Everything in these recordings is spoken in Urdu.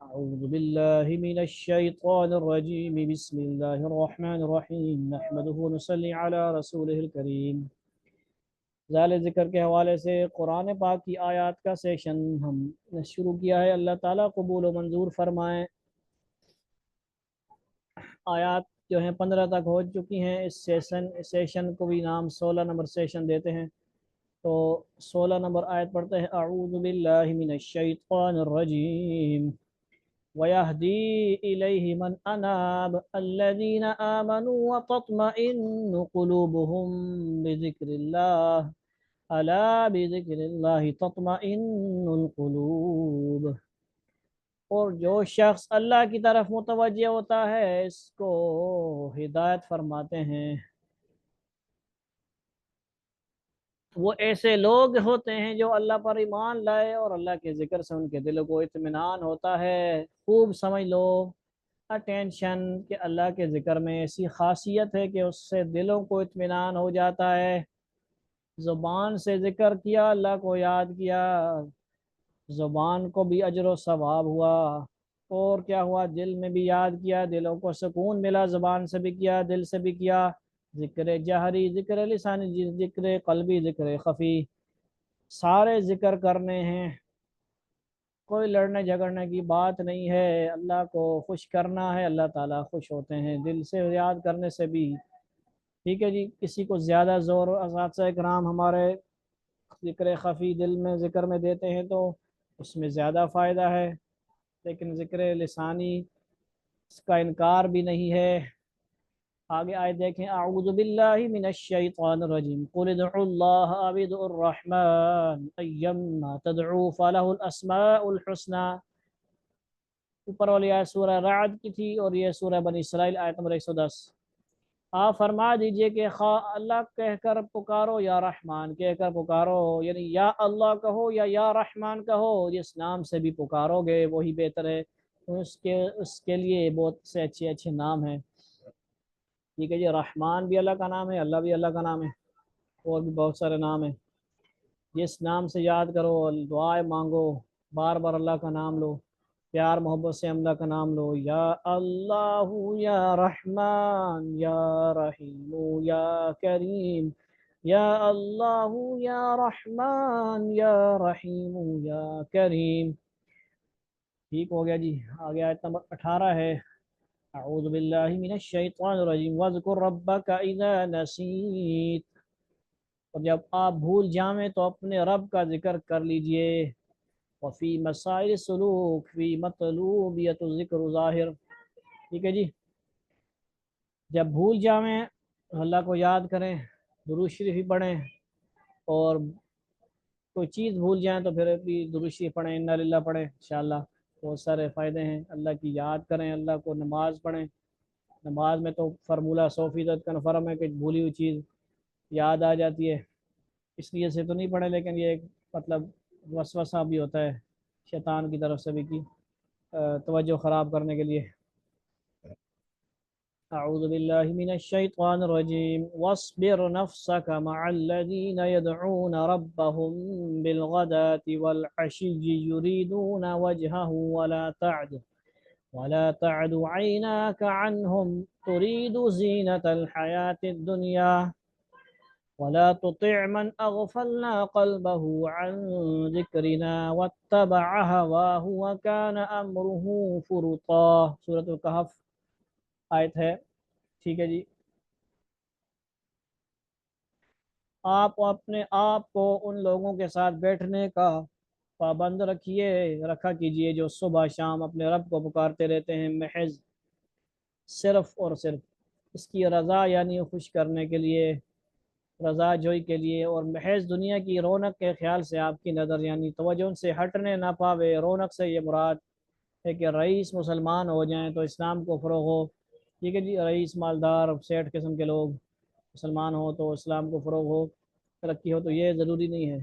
أعوذ بالله من الشيطان الرجيم بسم الله الرحمن الرحيم نحمده ونصلي على رسوله الكريم ذال ذکر کے حوالے سے قرآن پاک کی آیات کا سیشن ہم نے شروع کیا ہے۔ اللہ تعالیٰ قبول و منظور فرمائیں۔ آیات جو ہیں 15 تک ہو چکی ہیں۔ اس سیشن کو بھی نام 16 نمبر سیشن دیتے ہیں۔ تو 16 نمبر آیت پڑھتے ہیں۔ اعوذ باللہ من الشیطان الرجیم وَيَهْدِي إِلَيْهِ مَنْ أَنَابَ الَّذِينَ آمَنُوا وَتَطْمَئِنُّ قُلُوبُهُم بِذِكْرِ اللَّهِ أَلَا بِذِكْرِ اللَّهِ تَطْمَئِنُّ الْقُلُوبُ۔ اور جو شخص اللہ کی طرف متوجہ ہوتا ہے اس کو ہدایت فرماتے ہیں۔ وہ ایسے لوگ ہوتے ہیں جو اللہ پر ایمان لائے اور اللہ کے ذکر سے ان کے دلوں کو اطمینان ہوتا ہے۔ خوب سمجھ لو، اٹینشن، کہ اللہ کے ذکر میں ایسی خاصیت ہے کہ اس سے دلوں کو اطمینان ہو جاتا ہے۔ زبان سے ذکر کیا، اللہ کو یاد کیا، زبان کو بھی اجر و ثواب ہوا، اور کیا ہوا، دل میں بھی یاد کیا، دلوں کو سکون ملا، زبان سے بھی کیا، دل سے بھی کیا۔ ذکر جہری، ذکر لسانی، ذکر قلبی، ذکر خفی، سارے ذکر کرنے ہیں۔ کوئی لڑنے جھگڑنے کی بات نہیں ہے، اللہ کو خوش کرنا ہے، اللہ تعالیٰ خوش ہوتے ہیں دل سے یاد کرنے سے بھی۔ ٹھیک ہے جی، کسی کو زیادہ زور اساتذہ کرام ہمارے ذکر خفی دل میں ذکر میں دیتے ہیں تو اس میں زیادہ فائدہ ہے، لیکن ذکر لسانی اس کا انکار بھی نہیں ہے۔ آگے آئے دیکھیں۔ اعوذ باللہ من الشیطان الرجیم قل ادعوا اللہ او ادعوا الرحمن ایما تدعوا فلہ الاسماء الحسنى۔ اوپر والی آیت سورہ رعد کی تھی اور یہ سورہ بنی اسرائیل آیت نمبر 110۔ آپ فرما دیجئے کہ خواہ اللہ کہہ کر پکارو یا رحمان کہہ کر پکارو، یعنی یا اللہ کہو یا رحمان کہو، جس نام سے بھی پکارو گے وہی بہتر ہے۔ اس کے لیے بہت سے اچھے اچھے نام ہیں۔ ٹھیک ہے جی، رحمان بھی اللہ کا نام ہے، اللہ بھی اللہ کا نام ہے، اور بھی بہت سارے نام ہیں۔ جس نام سے یاد کرو، دعائیں مانگو، بار بار اللہ کا نام لو، پیار محبت سے اللہ کا نام لو، یا اللہ یا رحمان یا رحیم یا کریم، یا اللہ یا رحمان یا رحیم یا کریم۔ ٹھیک ہو گیا جی۔ آگے آیت نمبر 18 ہے۔ اعوذ باللہ من الشیطان الرجیم وَاذْكُرْ رَبَّكَ إِذَا نَسِيتَ۔ اور جب آپ بھول جائیں تو اپنے رب کا ذکر کر لیجئے۔ وفی مسائل سلوک فی مطلوبیت ذکر ظاہر۔ ٹھیک ہے جی، جب بھول جائیں اللہ کو یاد کریں، درود شریف بھی پڑھیں، اور کوئی چیز بھول جائیں تو پھر بھی درود شریف پڑھیں، انا للہ پڑھیں، انشاءاللہ بہت سارے فائدے ہیں۔ اللہ کی یاد کریں، اللہ کو نماز پڑھیں۔ نماز میں تو فرمولہ 100% کنفرم ہے کہ بھولی ہوئی چیز یاد آ جاتی ہے، اس لیے سے تو نہیں پڑھے، لیکن یہ ایک مطلب وسوسہ بھی ہوتا ہے شیطان کی طرف سے بھی کی توجہ خراب کرنے کے لیے۔ اعوذ باللہ من الشیطان الرجیم واصبر نفسك مع الذین يدعون ربهم بالغداة والعشی يريدون وجهه ولا تعد عيناك عنهم تريد زينة الحياة الدنيا ولا تطع من أغفلنا قلبه عن ذكرنا واتبع هواه وكان أمره فرطا۔ سورة الکہف آیت ہے۔ ٹھیک ہے جی، آپ اپنے آپ کو ان لوگوں کے ساتھ بیٹھنے کا پابند رکھا کیجئے جو صبح شام اپنے رب کو پکارتے رہتے ہیں، محض صرف اور صرف اس کی رضا یعنی خوش کرنے کے لیے، رضا جوئی کے لیے، اور محض دنیا کی رونق کے خیال سے آپ کی نظر یعنی توجہ ان سے ہٹنے نہ پاوے۔ رونق سے یہ مراد ہے کہ رئیس مسلمان ہو جائیں تو اسلام کو فروغ ہو۔ ٹھیک ہے جی، رئیس مالدار سیٹھ قسم کے لوگ مسلمان ہو تو اسلام کو فروغ ہو، ترقی ہو، تو یہ ضروری نہیں ہے۔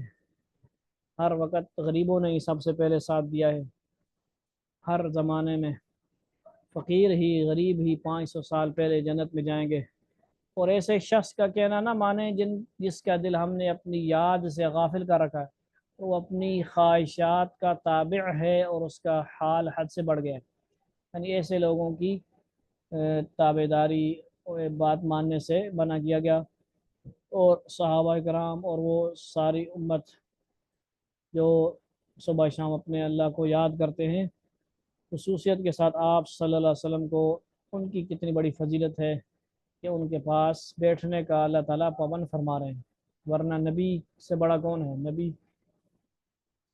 ہر وقت غریبوں نے ہی سب سے پہلے ساتھ دیا ہے، ہر زمانے میں فقیر ہی، غریب ہی 500 سال پہلے جنت میں جائیں گے۔ اور ایسے شخص کا کہنا نہ مانیں جس کا دل ہم نے اپنی یاد سے غافل کر رکھا ہے۔ وہ اپنی خواہشات کا تابع ہے اور اس کا حال حد سے بڑھ گیا ہے۔ یعنی ایسے لوگوں کی تابع داری اور بات ماننے سے منع کیا گیا۔ اور صحابہ کرام اور وہ ساری امت جو صبح شام اپنے اللہ کو یاد کرتے ہیں، خصوصیت کے ساتھ آپ صلی اللہ علیہ وسلم کو ان کی کتنی بڑی فضیلت ہے کہ ان کے پاس بیٹھنے کا اللہ تعالیٰ پابند فرما رہے ہیں۔ ورنہ نبی سے بڑا کون ہے؟ نبی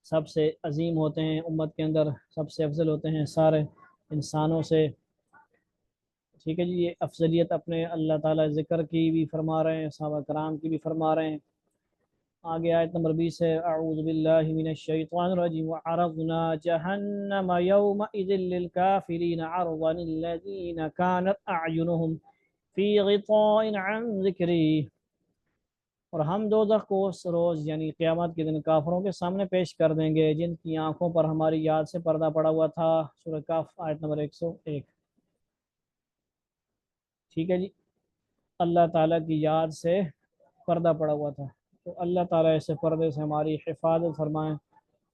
سب سے عظیم ہوتے ہیں، امت کے اندر سب سے افضل ہوتے ہیں سارے انسانوں سے۔ ٹھیک ہے جی، یہ افضلیت اپنے اللہ تعالیٰ ذکر کی بھی فرما رہے ہیں، صحابہ کرام کی بھی فرما رہے ہیں۔ آگے آیت نمبر 20 ہے، اعوذ باللہ من الشیطان الرجیم وعرضنا جہنم یومئذ للکافرین عرضا الذین کانت اعینہم فی غطاء عن ذکری۔ اور ہم دوزخ کو اس روز یعنی قیامت کے دن کافروں کے سامنے پیش کر دیں گے جن کی آنکھوں پر ہماری یاد سے پردہ پڑا ہوا تھا۔ سورہ کاف آیت نمبر 101۔ ٹھیک ہے جی، اللہ تعالیٰ کی یاد سے پردہ پڑا ہوا تھا، تو اللہ تعالیٰ ایسے پردے سے ہماری حفاظت فرمائیں،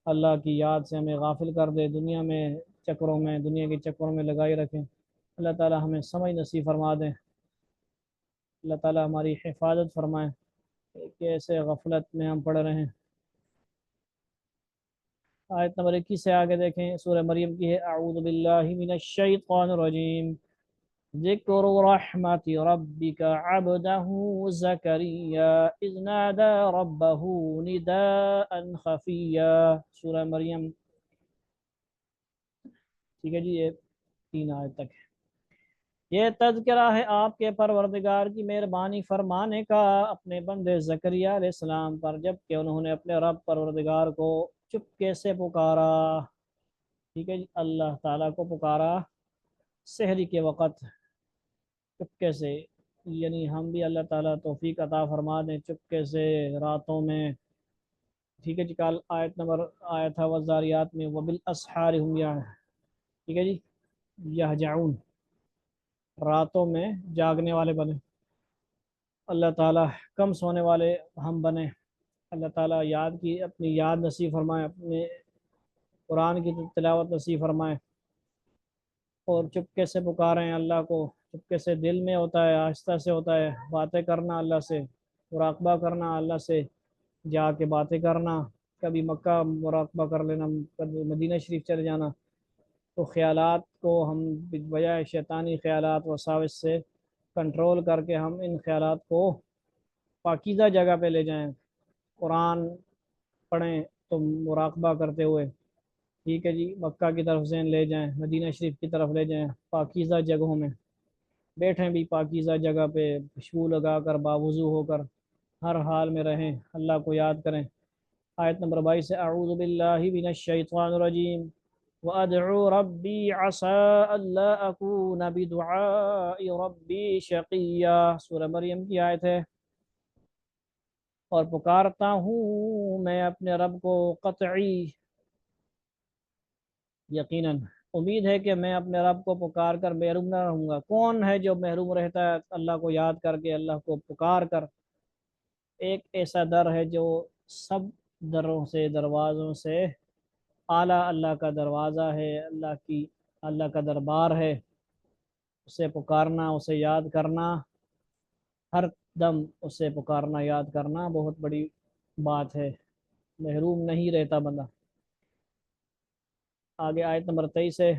اللہ کی یاد سے ہمیں غافل کر دے، دنیا میں چکروں میں، دنیا کے چکروں میں لگائی رکھیں۔ اللہ تعالیٰ ہمیں سمجھ نصیب فرما دیں، اللہ تعالیٰ ہماری حفاظت فرمائیں کہ ایسے غفلت میں ہم پڑ رہے ہیں۔ آیت نمبر 21 سے آگے دیکھیں، سورہ مریم کی ہے، اعوذ باللہ من الشیطان الرجیم ذکر رحمت ربک عبده زکریا اذ نادى ربه نداء خفیا۔ سورہ مریم، ٹھیک ہے جی، یہ 3 آیت تک ہے۔ یہ تذکرہ ہے آپ کے پروردگار کی مہربانی فرمانے کا اپنے بندے زکریا علیہ السلام پر، جب کہ انہوں نے اپنے رب پروردگار کو چپکے سے پکارا۔ ٹھیک ہے جی، اللہ تعالیٰ کو پکارا سحری کے وقت چپکے سے، یعنی ہم بھی اللہ تعالیٰ توفیق عطا فرما دیں چپکے سے راتوں میں۔ ٹھیک ہے جی، کل آیت نمبر آیا تھا والذاریات میں وبالاسحار ہم یا، ٹھیک ہے جی، یہجعون، راتوں میں جاگنے والے بنے، اللہ تعالیٰ کم سونے والے ہم بنے۔ اللہ تعالیٰ یاد کی اپنی یاد نصیب فرمائے، اپنے قرآن کی تلاوت نصیب فرمائے، اور چپکے سے پکاریں اللہ کو، چپکے سے دل میں ہوتا ہے، آہستہ سے ہوتا ہے، باتیں کرنا اللہ سے، مراقبہ کرنا اللہ سے، جا کے باتیں کرنا، کبھی مکہ مراقبہ کر لینا، کبھی مدینہ شریف چلے جانا، تو خیالات کو ہم بجائے شیطانی خیالات وساوس سے کنٹرول کر کے ہم ان خیالات کو پاکیزہ جگہ پہ لے جائیں، قرآن پڑھیں تو مراقبہ کرتے ہوئے، ٹھیک ہے جی، مکہ کی طرف ذہن لے جائیں، مدینہ شریف کی طرف لے جائیں، پاکیزہ جگہوں میں بیٹھیں، بھی پاکیزہ جگہ پہ خوشبو لگا کر باوضو ہو کر ہر حال میں رہیں، اللہ کو یاد کریں۔ آیت نمبر 22 سے، اعوذ باللہ من الشیطان الرجیم وَأَدْعُو رَبِّي عَسَىٰ أَلَّا أَكُونَ بِدُعَاءِ رَبِّي شَقِيًّا۔ سورہ مریم کی آیت ہے، اور پکارتا ہوں میں اپنے رب کو قطعی یقیناً امید ہے کہ میں اپنے رب کو پکار کر محروم نہ رہوں گا۔ کون ہے جو محروم رہتا ہے اللہ کو یاد کر کے، اللہ کو پکار کر؟ ایک ایسا در ہے جو سب دروں سے، دروازوں سے اعلیٰ اللہ کا دروازہ ہے، اللہ کا دربار ہے، اسے پکارنا، اسے یاد کرنا، ہر دم اسے پکارنا یاد کرنا بہت بڑی بات ہے، محروم نہیں رہتا بندہ۔ آگے آیت نمبر 23 ہے،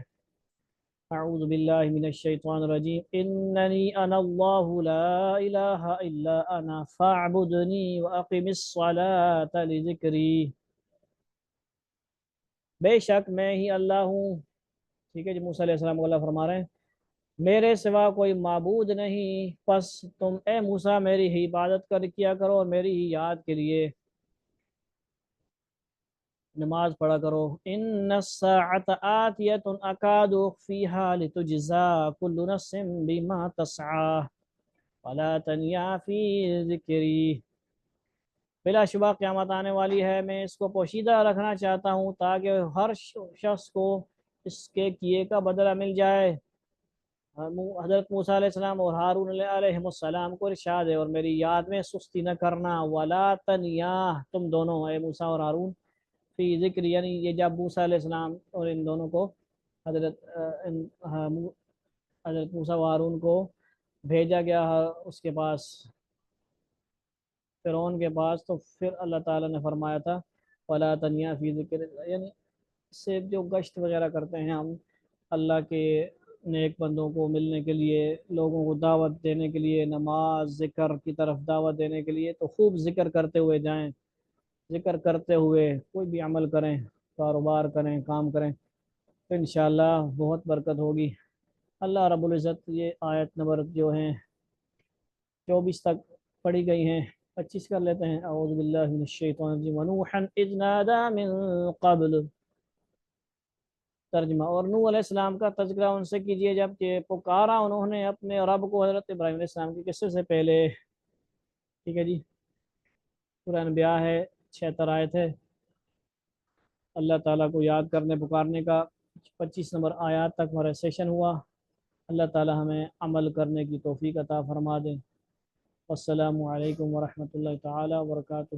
اعوذ باللہ من الشیطان الرجیم اننی انا اللہ لا الہ الا انا فاعبدنی واقم الصلاة لذکری۔ بے شک میں ہی اللہ ہوں۔ ٹھیک ہے جی، موسیٰ علیہ السلام کو اللہ فرما رہے ہیں میرے سوا کوئی معبود نہیں، پس تم اے موسیٰ میری ہی عبادت کیا کرو اور میری ہی یاد کے لیے نماز پڑھا کرو۔ ان الساعة آتیۃ اکاد اخفیہا لتجزا کل نفس بما تسعی ولا تنیا فی ذکری۔ بلا شبہ قیامت آنے والی ہے، میں اس کو پوشیدہ رکھنا چاہتا ہوں تاکہ ہر شخص کو اس کے کیے کا بدلہ مل جائے۔ حضرت موسیٰ علیہ السلام اور ہارون علیہ السلام کو ارشاد ہے، اور میری یاد میں سستی نہ کرنا، ولا تنیا، تم دونوں اے موسیٰ اور ہارون فی ذکر یعنی یہ جب موسیٰ علیہ السلام اور ان دونوں کو حضرت حضرت موسیٰ و ہارون کو بھیجا گیا اس کے پاس، فرعون کے پاس، تو پھر اللہ تعالیٰ نے فرمایا تھا ولا تنیا فی ذکر، یعنی اس سے جو گشت وغیرہ کرتے ہیں ہم اللہ کے نیک بندوں کو ملنے کے لیے، لوگوں کو دعوت دینے کے لیے، نماز ذکر کی طرف دعوت دینے کے لیے، تو خوب ذکر کرتے ہوئے جائیں، ذکر کرتے ہوئے کوئی بھی عمل کریں، کاروبار کریں، کام کریں، تو انشاءاللہ بہت برکت ہوگی۔ اللہ رب العزت یہ آیت نمبر جو ہیں 24 تک پڑھی گئی ہیں، 25 کر لیتے ہیں۔ اعوذ باللہ من الشیطان الرجیم ونوحا اذ نادى من قبل، ترجمہ، اور نوح علیہ السلام کا تذکرہ ان سے کیجیے جب کہ پکارا انہوں نے اپنے رب کو، حضرت ابراہیم علیہ السلام کے قصے سے پہلے۔ ٹھیک ہے جی، سورہ انبیاء ہے، 76 آیت ہے۔ اللہ تعالیٰ کو یاد کرنے پکارنے کا 25 نمبر آیات تک ہمارا سیشن ہوا۔ اللہ تعالیٰ ہمیں عمل کرنے کی توفیق عطا فرما دیں۔ السلام علیکم ورحمۃ اللہ تعالیٰ وبرکاتہ۔